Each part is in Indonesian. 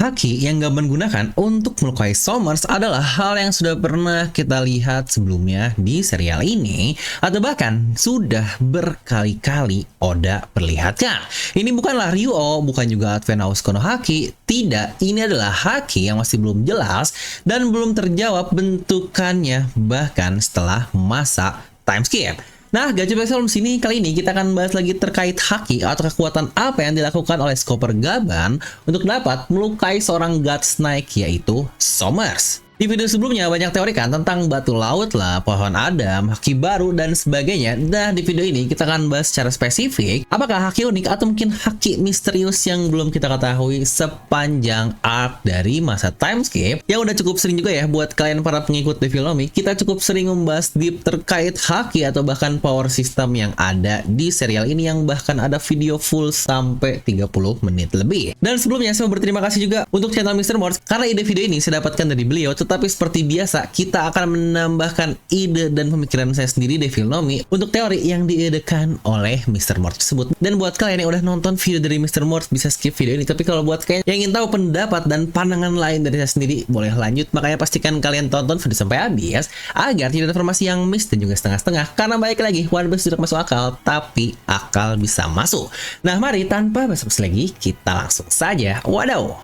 Haki yang Gaban gunakan untuk melukai Somers adalah hal yang sudah pernah kita lihat sebelumnya di serial ini, atau bahkan sudah berkali-kali Oda perlihatkan. Ini bukanlah Ryuo, bukan juga Advent House Kono Haki. Tidak, ini adalah haki yang masih belum jelas dan belum terjawab bentukannya bahkan setelah masa time skip. Nah, Gacha Film sini kali ini kita akan bahas lagi terkait haki atau kekuatan apa yang dilakukan oleh Chopper Gaban untuk dapat melukai seorang God Snake, yaitu Somers. Di video sebelumnya banyak teori kan tentang batu laut lah, pohon Adam, haki baru, dan sebagainya. Nah, di video ini kita akan bahas secara spesifik apakah haki unik atau mungkin haki misterius yang belum kita ketahui sepanjang arc dari masa time skip. Yang udah cukup sering juga ya buat kalian para pengikut Devilomi, kita cukup sering membahas deep terkait haki atau bahkan power system yang ada di serial ini, yang bahkan ada video full sampai 30 menit lebih. Dan sebelumnya saya mau berterima kasih juga untuk channel Mr. Morse karena ide video ini saya dapatkan dari beliau. Tapi seperti biasa, kita akan menambahkan ide dan pemikiran saya sendiri Devilomi untuk teori yang diidekan oleh Mr. Morse tersebut. Dan buat kalian yang udah nonton video dari Mr. Morse bisa skip video ini. Tapi kalau buat kalian yang ingin tahu pendapat dan pandangan lain dari saya sendiri, boleh lanjut. Makanya pastikan kalian tonton video sampai habis agar tidak ada informasi yang miss dan juga setengah-setengah. Karena baik lagi, One Piece tidak masuk akal, tapi akal bisa masuk. Nah, mari tanpa basa-basi lagi, kita langsung saja. Wadaw!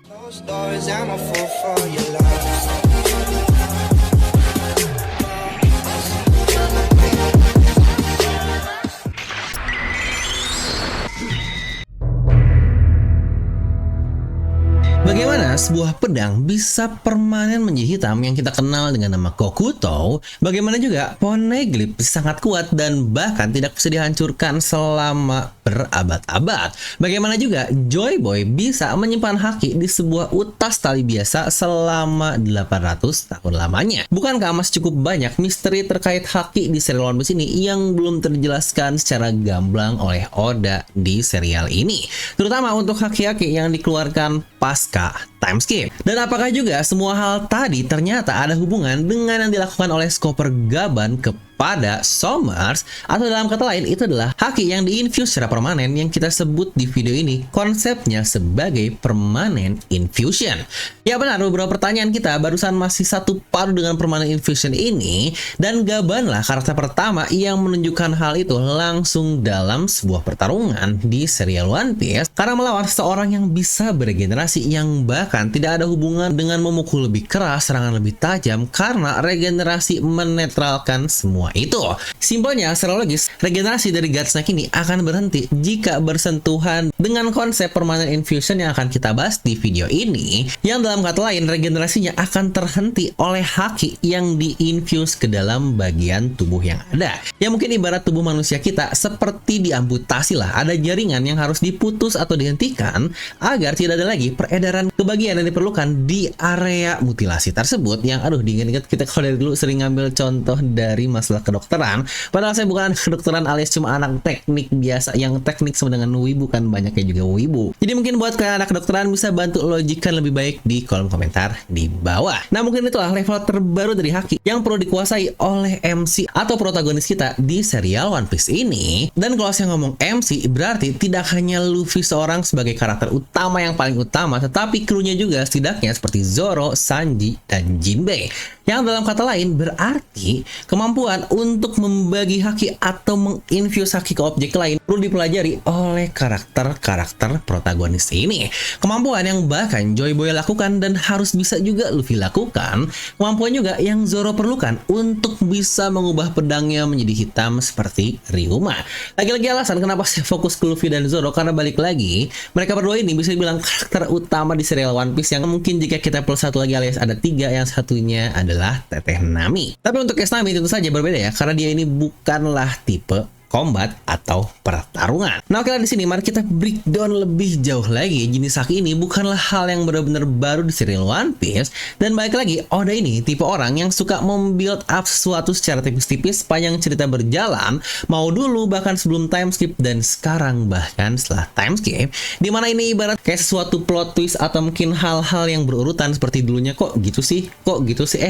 Bagaimana sebuah pedang bisa permanen menjadi hitam yang kita kenal dengan nama Kokuto? Bagaimana juga Poneglyph sangat kuat dan bahkan tidak bisa dihancurkan selama berabad-abad? Bagaimana juga Joy Boy bisa menyimpan haki di sebuah utas tali biasa selama 800 tahun lamanya? Bukankah masih cukup banyak misteri terkait haki di serial One Piece ini yang belum terjelaskan secara gamblang oleh Oda di serial ini? Terutama untuk haki-haki yang dikeluarkan pasca time skip. Dan apakah juga semua hal tadi ternyata ada hubungan dengan yang dilakukan oleh Chopper Gaban kepada Somers, atau dalam kata lain itu adalah haki yang diinfuse secara permanen yang kita sebut di video ini konsepnya sebagai permanent infusion. Ya benar, beberapa pertanyaan kita barusan masih satu padu dengan permanent infusion ini, dan Gaban lah karakter pertama yang menunjukkan hal itu langsung dalam sebuah pertarungan di serial One Piece karena melawan seorang yang bisa beregenerasi yang bahkan tidak ada hubungan dengan memukul lebih keras, serangan lebih tajam, karena regenerasi menetralkan semua itu. Simpelnya, secara logis, regenerasi dari God Snake ini akan berhenti jika bersentuhan dengan konsep permanent infusion yang akan kita bahas di video ini, yang dalam kata lain regenerasinya akan terhenti oleh haki yang diinfuse ke dalam bagian tubuh yang ada. Ya mungkin ibarat tubuh manusia kita seperti diamputasi lah, ada jaringan yang harus diputus atau dihentikan agar tidak ada lagi peredaran ke bagian yang diperlukan di area mutilasi tersebut. Yang aduh, diingat-ingat kita kalau dari dulu sering ngambil contoh dari masalah kedokteran, padahal saya bukan kedokteran alias cuma anak teknik biasa, yang teknik sama dengan wibu kan banyaknya juga wibu. Jadi mungkin buat kalian anak kedokteran bisa bantu logikan lebih baik di kolom komentar di bawah. Nah, mungkin itulah level terbaru dari haki yang perlu dikuasai oleh MC atau protagonis kita di serial One Piece ini. Dan kalau saya ngomong MC, berarti tidak hanya Luffy seorang sebagai karakter utama yang paling utama, tetapi krunya juga setidaknya seperti Zoro, Sanji, dan Jinbei. Yang dalam kata lain berarti kemampuan untuk membagi haki atau menginfuse haki ke objek lain perlu dipelajari oleh karakter-karakter protagonis ini. Kemampuan yang bahkan Joy Boy lakukan dan harus bisa juga Luffy lakukan. Kemampuan juga yang Zoro perlukan untuk bisa mengubah pedangnya menjadi hitam seperti Ryuma. Lagi-lagi alasan kenapa saya fokus ke Luffy dan Zoro, karena balik lagi mereka berdua ini bisa dibilang karakter utama di serial One Piece, yang mungkin jika kita plus satu lagi alias ada 3, yang satunya adalah Teteh Nami. Tapi untuk Nami tentu saja berbeda ya, karena dia ini bukanlah tipe combat atau pertarungan. Nah, oke, di sini mari kita breakdown lebih jauh lagi. Jenis haki ini bukanlah hal yang benar-benar baru di serial One Piece, dan balik lagi Oda ini tipe orang yang suka membuild up sesuatu secara tipis-tipis sepanjang cerita berjalan, mau dulu bahkan sebelum time skip dan sekarang bahkan setelah time skip, dimana ini ibarat kayak sesuatu plot twist atau mungkin hal-hal yang berurutan seperti dulunya kok gitu sih,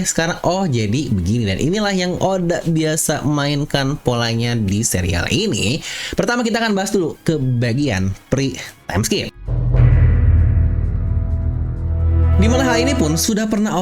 sekarang oh jadi begini. Dan inilah yang Oda biasa mainkan polanya di serial ini. Pertama kita akan bahas dulu ke bagian pre-time skip. Dimana hal ini pun sudah pernah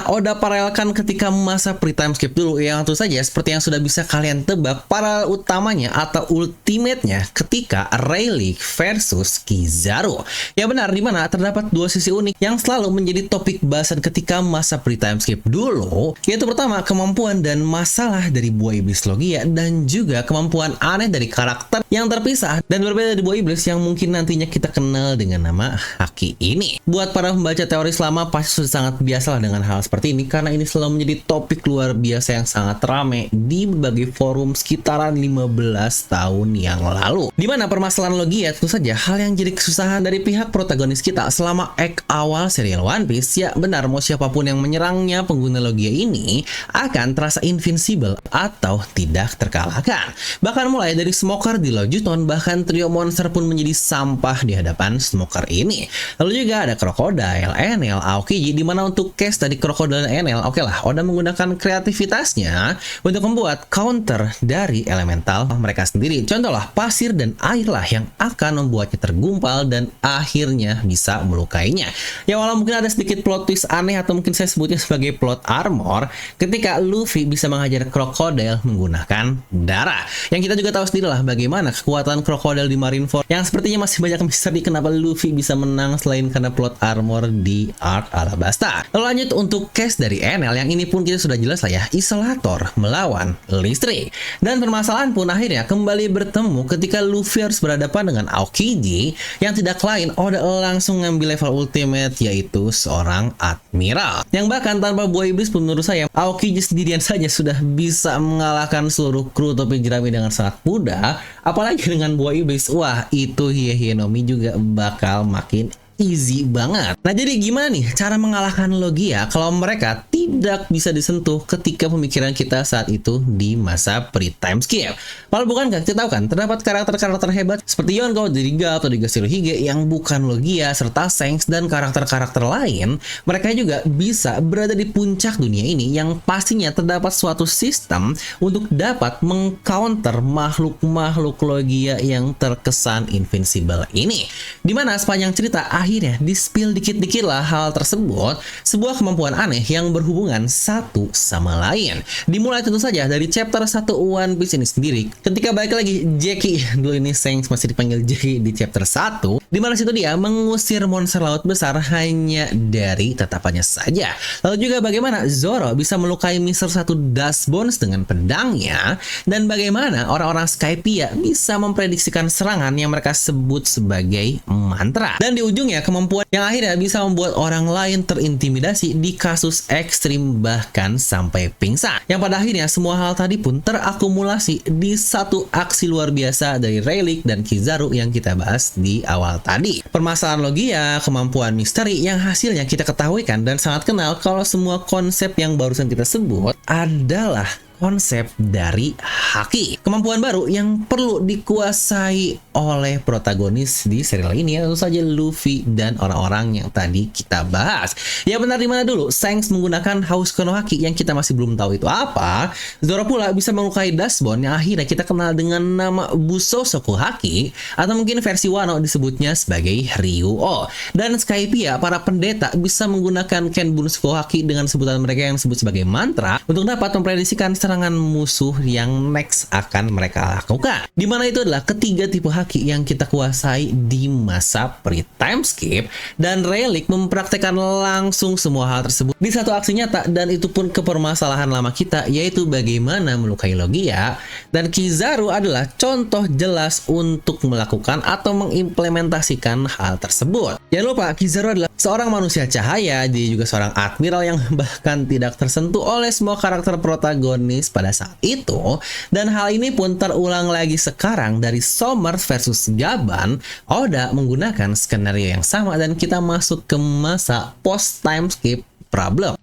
Oda paralelkan ketika masa pre-time skip dulu, yang tentu saja seperti yang sudah bisa kalian tebak, paralel utamanya atau ultimate-nya ketika Rayleigh versus Kizaru. Ya benar, dimana terdapat dua sisi unik yang selalu menjadi topik bahasan ketika masa pre-time skip dulu, yaitu pertama kemampuan dan masalah dari buah iblis Logia, dan juga kemampuan aneh dari karakter yang terpisah dan berbeda dari buah iblis yang mungkin nantinya kita kenal dengan nama Haki ini. Buat para pembaca teori selama pasti sudah sangat biasa lah dengan hal seperti ini, karena ini selalu menjadi topik luar biasa yang sangat ramai di berbagai forum sekitaran 15 tahun yang lalu. Dimana permasalahan Logia tentu saja hal yang jadi kesusahan dari pihak protagonis kita selama arc awal serial One Piece. Ya benar, mau siapapun yang menyerangnya pengguna Logia ini akan terasa invincible atau tidak terkalahkan. Bahkan mulai dari Smoker di Lojuton, bahkan trio monster pun menjadi sampah di hadapan Smoker ini. Lalu juga ada Crocodile, Enel, Aokiji, dimana untuk case dari Crocodile dan Enel, oke lah, Oda menggunakan kreativitasnya untuk membuat counter dari elemental mereka sendiri. Contohlah, pasir dan air lah yang akan membuatnya tergumpal dan akhirnya bisa melukainya. Ya walau mungkin ada sedikit plot twist aneh atau mungkin saya sebutnya sebagai plot armor ketika Luffy bisa menghajar Crocodile menggunakan darah. Yang kita juga tahu sendiri lah bagaimana kekuatan Crocodile di Marineford, yang sepertinya masih banyak misteri kenapa Luffy bisa menang selain karena plot armor di Arc Alabasta. Lalu lanjut untuk case dari Enel, yang ini pun kita sudah jelas lah ya, isolator melawan listrik. Dan permasalahan pun akhirnya kembali bertemu ketika Luffy harus berhadapan dengan Aokiji yang tidak lain Oda langsung ngambil level ultimate, yaitu seorang admiral. Yang bahkan tanpa buah iblis pun menurut saya Aokiji sendirian saja sudah bisa mengalahkan seluruh kru topi jerami dengan sangat mudah, apalagi dengan buah iblis. Wah, itu Hiei-Nomi juga bakal makin easy banget. Nah, jadi gimana nih cara mengalahkan Logia kalau mereka tidak bisa disentuh ketika pemikiran kita saat itu di masa pre-time skip? Padahal bukankah kita tahu kan terdapat karakter-karakter hebat seperti Yonko, Diriga, atau Diga Shirohige yang bukan Logia, serta Shanks dan karakter-karakter lain, mereka juga bisa berada di puncak dunia ini yang pastinya terdapat suatu sistem untuk dapat mengcounter makhluk-makhluk Logia yang terkesan invincible ini. Dimana sepanjang cerita akhirnya di-spill dikit-dikit lah hal tersebut, sebuah kemampuan aneh yang berhubungan satu sama lain. Dimulai tentu saja dari chapter 1 One Piece ini sendiri, ketika balik lagi Jackie, dulu ini Shanks masih dipanggil Jackie di chapter 1, dimana situ dia mengusir monster laut besar hanya dari tatapannya saja. Lalu juga bagaimana Zoro bisa melukai Mr. 1 Dust Bones dengan pedangnya, dan bagaimana orang-orang Skypiea bisa memprediksikan serangan yang mereka sebut sebagai mantra. Dan di ujungnya kemampuan yang akhirnya bisa membuat orang lain terintimidasi di kasus ekstrim bahkan sampai pingsan. Yang pada akhirnya semua hal tadi pun terakumulasi di satu aksi luar biasa dari Rayleigh dan Kizaru yang kita bahas di awal tadi. Permasalahan Logia, kemampuan misteri yang hasilnya kita ketahui kan dan sangat kenal kalau semua konsep yang barusan kita sebut adalah konsep dari Haki. Kemampuan baru yang perlu dikuasai oleh protagonis di serial ini, tentu saja Luffy dan orang-orang yang tadi kita bahas. Ya benar, dimana dulu Shanks menggunakan House Konohaki yang kita masih belum tahu itu apa. Zoro pula bisa melukai Dustbone yang akhirnya kita kenal dengan nama Busosoku Haki, atau mungkin versi Wano disebutnya sebagai Ryuo. Dan Skypiea, para pendeta, bisa menggunakan Kenbun Haki dengan sebutan mereka yang disebut sebagai mantra untuk dapat memprediksikan serangan musuh yang next akan mereka lakukan. Dimana itu adalah ketiga tipe haki yang kita kuasai di masa pre-time skip, dan Rayleigh mempraktekkan langsung semua hal tersebut di satu aksi nyata, dan itu pun ke permasalahan lama kita, yaitu bagaimana melukai Logia. Dan Kizaru adalah contoh jelas untuk melakukan atau mengimplementasikan hal tersebut. Jangan lupa, Kizaru adalah seorang manusia cahaya, dia juga seorang admiral yang bahkan tidak tersentuh oleh semua karakter protagonis pada saat itu, dan hal ini pun terulang lagi sekarang dari Somers versus Gaban. Oda menggunakan skenario yang sama dan kita masuk ke masa post time skip problem.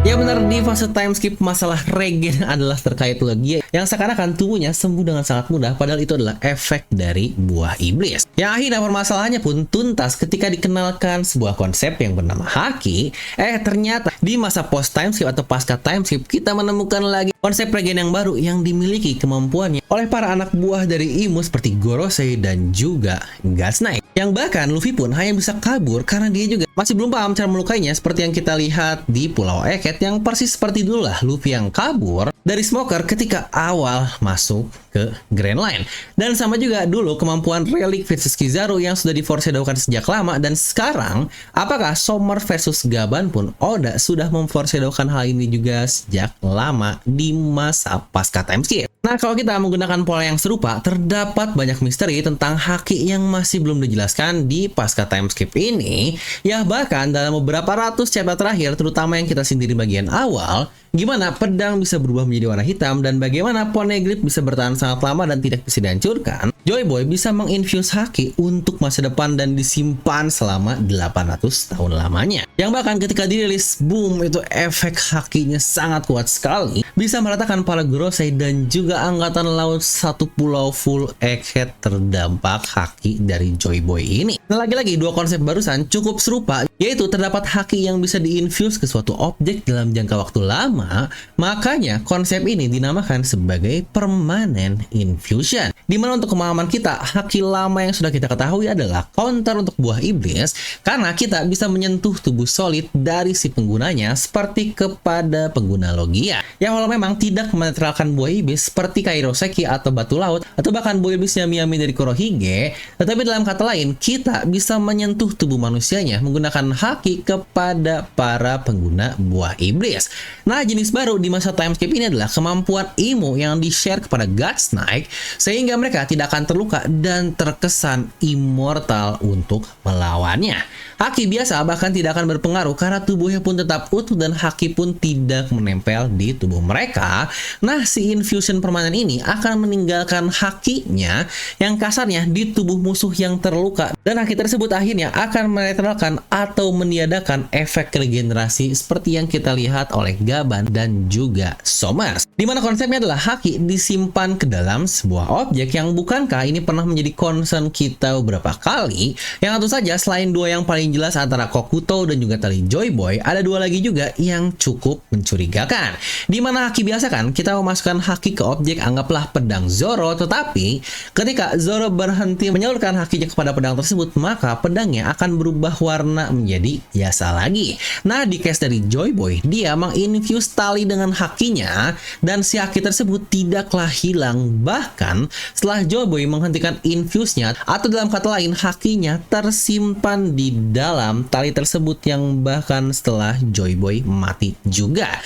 Ya benar, di fase time skip masalah regen adalah terkait Logia yang seakan-akan tubuhnya sembuh dengan sangat mudah, padahal itu adalah efek dari buah iblis. Yang akhirnya permasalahannya pun tuntas ketika dikenalkan sebuah konsep yang bernama Haki. Ternyata di masa post time skip atau pasca time skip kita menemukan lagi konsep regen yang baru yang dimiliki kemampuannya oleh para anak buah dari Imu seperti Gorosei dan juga Gas Knight. Yang bahkan Luffy pun hanya bisa kabur karena dia juga masih belum paham cara melukainya, seperti yang kita lihat di Pulau Eket yang persis seperti dulu lah Luffy yang kabur dari Smoker ketika awal masuk ke Grand Line. Dan sama juga dulu kemampuan Relic versus Kizaru yang sudah diforeshadowkan sejak lama, dan sekarang apakah Sommer versus Gaban pun Oda sudah memforeshadowkan hal ini juga sejak lama di masa pasca time skip. Nah, kalau kita menggunakan pola yang serupa, terdapat banyak misteri tentang haki yang masih belum dijelaskan di pasca time skip ini. Ya, bahkan dalam beberapa ratus chapter terakhir, terutama yang kita sindir di bagian awal, gimana pedang bisa berubah menjadi warna hitam dan bagaimana Poneglyph bisa bertahan sangat lama dan tidak bisa dihancurkan. Joy Boy bisa menginfuse haki untuk masa depan dan disimpan selama 800 tahun lamanya. Yang bahkan ketika dirilis, boom, itu efek hakinya sangat kuat sekali. Bisa meratakan para Gorosei dan juga angkatan laut satu pulau full egghead terdampak haki dari Joy Boy ini. Nah, lagi-lagi dua konsep barusan cukup serupa, yaitu terdapat haki yang bisa diinfuse ke suatu objek dalam jangka waktu lama. Makanya konsep ini dinamakan sebagai permanent infusion. Dimana untuk pemahaman kita, haki lama yang sudah kita ketahui adalah counter untuk buah iblis, karena kita bisa menyentuh tubuh solid dari si penggunanya seperti kepada pengguna Logia, yang walau memang tidak menetralkan buah iblis seperti Kairoseki atau batu laut atau bahkan buah iblisnya Miyami dari Kurohige, tetapi dalam kata lain kita bisa menyentuh tubuh manusianya menggunakan haki kepada para pengguna buah iblis. Nah, jenis baru di masa time skip ini adalah kemampuan Imo yang di-share kepada God's Knight sehingga mereka tidak akan terluka dan terkesan immortal untuk melawannya. Haki biasa bahkan tidak akan berpengaruh karena tubuhnya pun tetap utuh dan haki pun tidak menempel di tubuh mereka. Nah, si infusion permanen ini akan meninggalkan hakinya yang kasarnya di tubuh musuh yang terluka, dan haki tersebut akhirnya akan menetralkan atau meniadakan efek regenerasi seperti yang kita lihat oleh Gaban dan juga Somers. Dimana konsepnya adalah haki disimpan ke dalam sebuah objek yang bukankah ini pernah menjadi concern kita beberapa kali, yang tentu saja selain dua yang paling jelas antara Kokuto dan juga tali Joy Boy, ada dua lagi juga yang cukup mencurigakan. Dimana haki biasa kan kita memasukkan haki ke objek, anggaplah pedang Zoro, tetapi ketika Zoro berhenti menyalurkan hakinya kepada pedang tersebut, maka pedangnya akan berubah warna menjadi biasa lagi. Nah, di case dari Joy Boy, dia menginfuse tali dengan hakinya dan si haki tersebut tidaklah hilang, bahkan setelah Joy Boy menghentikan infuse-nya, atau dalam kata lain hakinya tersimpan di dalam tali tersebut yang bahkan setelah Joy Boy mati juga.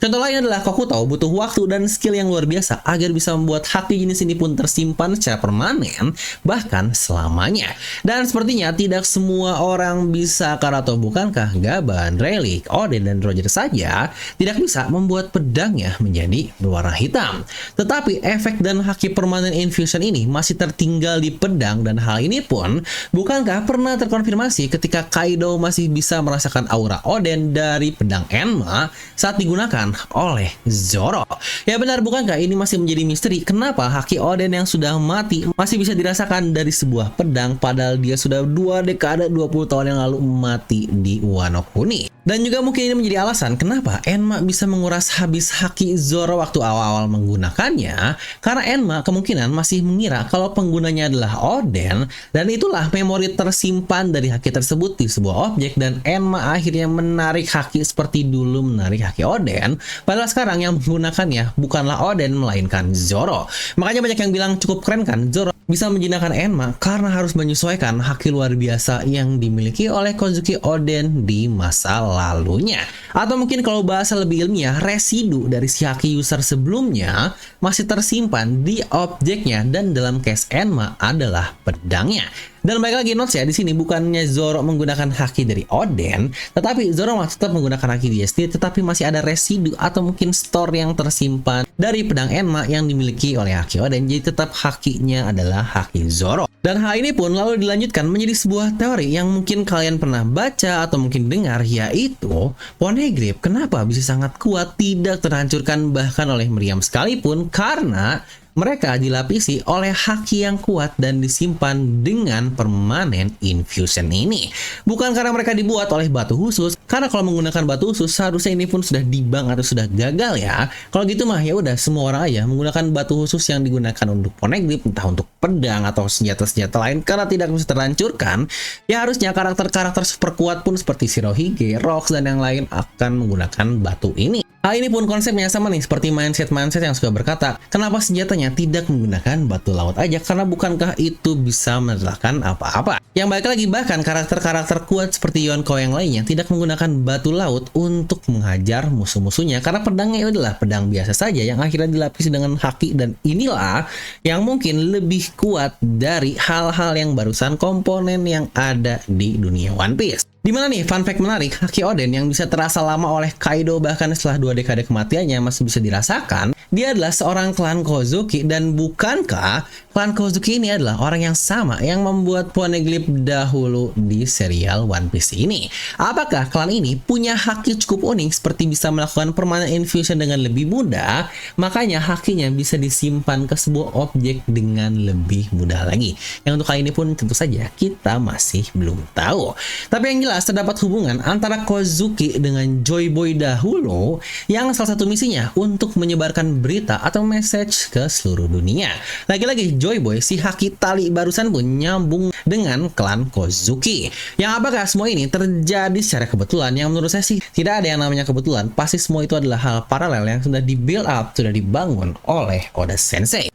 Contoh lain adalah Kokuto butuh waktu dan skill yang luar biasa agar bisa membuat haki jenis ini pun tersimpan secara permanen, bahkan selamanya. Dan sepertinya tidak semua orang bisa, karena atau bukankah Gaban, Relic, Oden, dan Roger saja tidak bisa membuat pedangnya menjadi berwarna hitam. Tetapi efek dan haki permanen infusion ini masih tertinggal di pedang, dan hal ini pun bukankah pernah terkonfirmasi ketika Kaido masih bisa merasakan aura Oden dari pedang Enma saat digunakan oleh Zoro. Ya benar, bukankah ini masih menjadi misteri kenapa haki Oden yang sudah mati masih bisa dirasakan dari sebuah pedang, padahal dia sudah 2 dekade 20 tahun yang lalu mati di Wano Kuni. Dan juga mungkin ini menjadi alasan kenapa Enma bisa menguras habis haki Zoro waktu awal-awal menggunakannya, karena Enma kemungkinan masih mengira kalau penggunanya adalah Oden, dan itulah memori tersimpan dari haki tersebut di sebuah objek, dan Enma akhirnya menarik haki seperti dulu menarik haki Oden, padahal sekarang yang menggunakannya bukanlah Oden melainkan Zoro. Makanya banyak yang bilang cukup keren kan Zoro bisa menjinakkan Enma karena harus menyesuaikan haki luar biasa yang dimiliki oleh Kozuki Oden di masa lalunya. Atau mungkin kalau bahasa lebih ilmiah, residu dari si haki user sebelumnya masih tersimpan di objeknya, dan dalam case Enma adalah pedangnya. Dan baik lagi notes ya, di sini bukannya Zoro menggunakan haki dari Oden, tetapi Zoro masih tetap menggunakan haki dia sendiri, tetapi masih ada residu atau mungkin store yang tersimpan dari pedang Enma yang dimiliki oleh haki Oden, jadi tetap hakinya adalah haki Zoro. Dan hal ini pun lalu dilanjutkan menjadi sebuah teori yang mungkin kalian pernah baca atau mungkin dengar, yaitu Poneglyph kenapa bisa sangat kuat tidak terhancurkan bahkan oleh meriam sekalipun, karena Mereka dilapisi oleh haki yang kuat dan disimpan dengan permanen infusion ini. Bukan karena mereka dibuat oleh batu khusus, karena kalau menggunakan batu khusus seharusnya ini pun sudah dibang atau sudah gagal ya. Kalau gitu mah ya udah semua orang aja menggunakan batu khusus yang digunakan untuk poneglyph, entah untuk pedang atau senjata-senjata lain karena tidak bisa terhancurkan. Ya harusnya karakter-karakter super kuat pun seperti Shirohige, Rox dan yang lain akan menggunakan batu ini. Hal ini pun konsepnya sama nih seperti mindset-mindset yang suka berkata, kenapa senjatanya tidak menggunakan batu laut aja, karena bukankah itu bisa meledakkan apa-apa. Yang baik lagi, bahkan karakter-karakter kuat seperti Yonko yang lainnya tidak menggunakan batu laut untuk menghajar musuh-musuhnya, karena pedangnya adalah pedang biasa saja yang akhirnya dilapisi dengan haki, dan inilah yang mungkin lebih kuat dari hal-hal yang barusan komponen yang ada di dunia One Piece. Dimana nih, fun fact menarik, haki Oden yang bisa terasa lama oleh Kaido bahkan setelah 2 dekade kematiannya masih bisa dirasakan. Dia adalah seorang klan Kozuki, dan bukankah klan Kozuki ini adalah orang yang sama yang membuat poneglyph dahulu di serial One Piece ini? Apakah klan ini punya haki cukup unik seperti bisa melakukan permanent infusion dengan lebih mudah? Makanya hakinya bisa disimpan ke sebuah objek dengan lebih mudah lagi. Yang untuk kali ini pun tentu saja kita masih belum tahu. Tapi yang jelas terdapat hubungan antara Kozuki dengan Joy Boy dahulu yang salah satu misinya untuk menyebarkan berita atau message ke seluruh dunia. Lagi-lagi Joy Boy, si haki tali barusan pun nyambung dengan klan Kozuki. Yang apakah semua ini terjadi secara kebetulan? Yang menurut saya sih tidak ada yang namanya kebetulan. Pasti semua itu adalah hal paralel yang sudah di build up, sudah dibangun oleh Oda Sensei.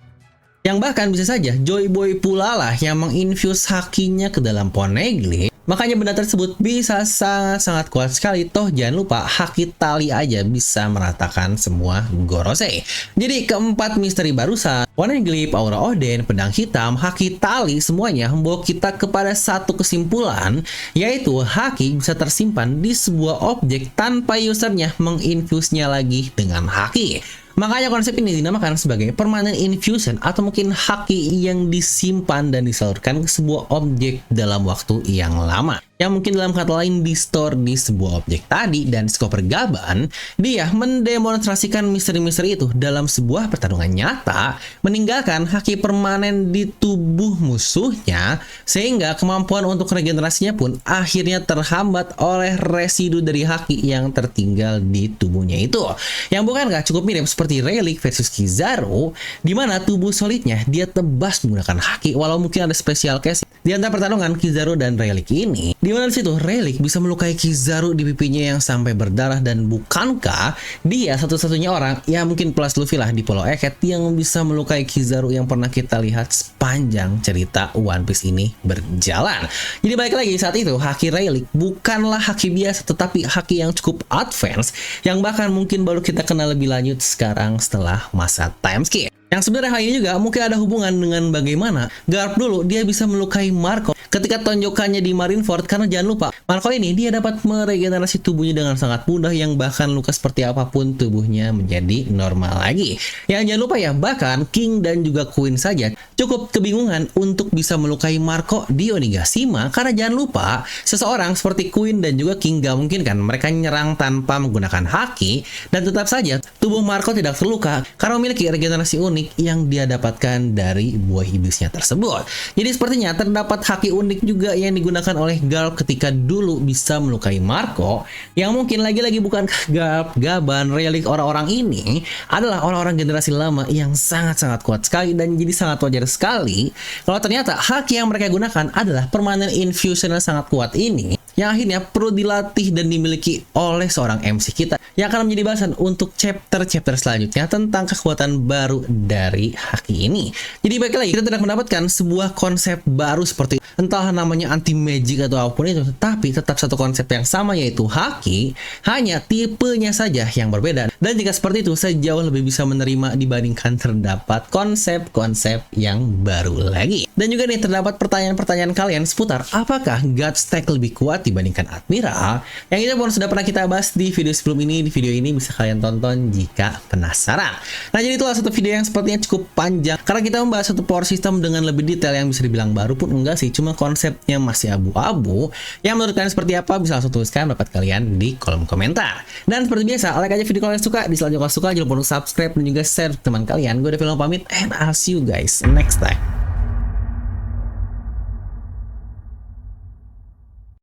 Yang bahkan bisa saja Joy Boy pula lah yang menginfuse hakinya ke dalam poneglyph. Makanya benda tersebut bisa sangat-sangat kuat sekali. Toh jangan lupa haki tali aja bisa meratakan semua Gorosei. Jadi keempat misteri barusan, poneglyph, aura Oden, pedang hitam, haki tali, semuanya membawa kita kepada satu kesimpulan, yaitu haki bisa tersimpan di sebuah objek tanpa usernya menginfusnya lagi dengan haki. Makanya konsep ini dinamakan sebagai permanent infusion atau mungkin haki yang disimpan dan disalurkan ke sebuah objek dalam waktu yang lama. Yang mungkin dalam kata lain di store di sebuah objek tadi, dan Chopper Gaban dia mendemonstrasikan misteri-misteri itu dalam sebuah pertarungan nyata, meninggalkan haki permanen di tubuh musuhnya sehingga kemampuan untuk regenerasinya pun akhirnya terhambat oleh residu dari haki yang tertinggal di tubuhnya itu. Yang bukankah cukup mirip seperti Rayleigh versus Kizaru, di mana tubuh solidnya dia tebas menggunakan haki, walau mungkin ada special case di antara pertarungan Kizaru dan Rayleigh ini. Di mana di situ Rayleigh bisa melukai Kizaru di pipinya yang sampai berdarah, dan bukankah dia satu-satunya orang, ya mungkin plus Luffy lah di Pulau Eket, yang bisa melukai Kizaru yang pernah kita lihat sepanjang cerita One Piece ini berjalan. Jadi balik lagi, saat itu haki Rayleigh bukanlah haki biasa, tetapi haki yang cukup advance, yang bahkan mungkin baru kita kenal lebih lanjut sekarang setelah masa time skip. Yang sebenarnya hal ini juga mungkin ada hubungan dengan bagaimana Garp dulu dia bisa melukai Marco ketika tonjokannya di Marineford, karena jangan lupa Marco ini dia dapat meregenerasi tubuhnya dengan sangat mudah, yang bahkan luka seperti apapun tubuhnya menjadi normal lagi. Yang jangan lupa ya, bahkan King dan juga Queen saja cukup kebingungan untuk bisa melukai Marco di Onigashima, karena jangan lupa seseorang seperti Queen dan juga King gak mungkin kan mereka nyerang tanpa menggunakan haki, dan tetap saja tubuh Marco tidak terluka karena memiliki regenerasi unik yang dia dapatkan dari buah iblisnya tersebut. Jadi sepertinya terdapat haki unik juga yang digunakan oleh Garp ketika dulu bisa melukai Marco, yang mungkin lagi-lagi bukan Garp, Gaban, Rayleigh, orang-orang ini adalah orang-orang generasi lama yang sangat-sangat kuat sekali, dan jadi sangat wajar sekali kalau ternyata haki yang mereka gunakan adalah permanent infusion yang sangat kuat ini, yang akhirnya perlu dilatih dan dimiliki oleh seorang MC kita, yang akan menjadi bahasan untuk chapter-chapter selanjutnya tentang kekuatan baru dari haki ini. Jadi baik lagi, kita tidak mendapatkan sebuah konsep baru seperti entah namanya anti magic atau apapun itu, tetapi tetap satu konsep yang sama, yaitu haki, hanya tipenya saja yang berbeda. Dan jika seperti itu, saya jauh lebih bisa menerima dibandingkan terdapat konsep-konsep yang baru lagi. Dan juga nih terdapat pertanyaan-pertanyaan kalian seputar apakah God Stack lebih kuat dibandingkan Admiral? Yang ini pun sudah pernah kita bahas di video sebelum ini. Di video ini bisa kalian tonton jika penasaran. Nah, jadi itulah satu video yang sepertinya cukup panjang karena kita membahas satu power system dengan lebih detail yang bisa dibilang baru pun enggak sih, cuma konsepnya masih abu-abu. Yang menurut kalian seperti apa bisa langsung tuliskan pendapat kalian di kolom komentar. Dan seperti biasa, like aja video kalian suka, dislike kalau suka, jangan lupa untuk subscribe dan juga share ke teman kalian. Gue udah film pamit and I'll see you guys next time.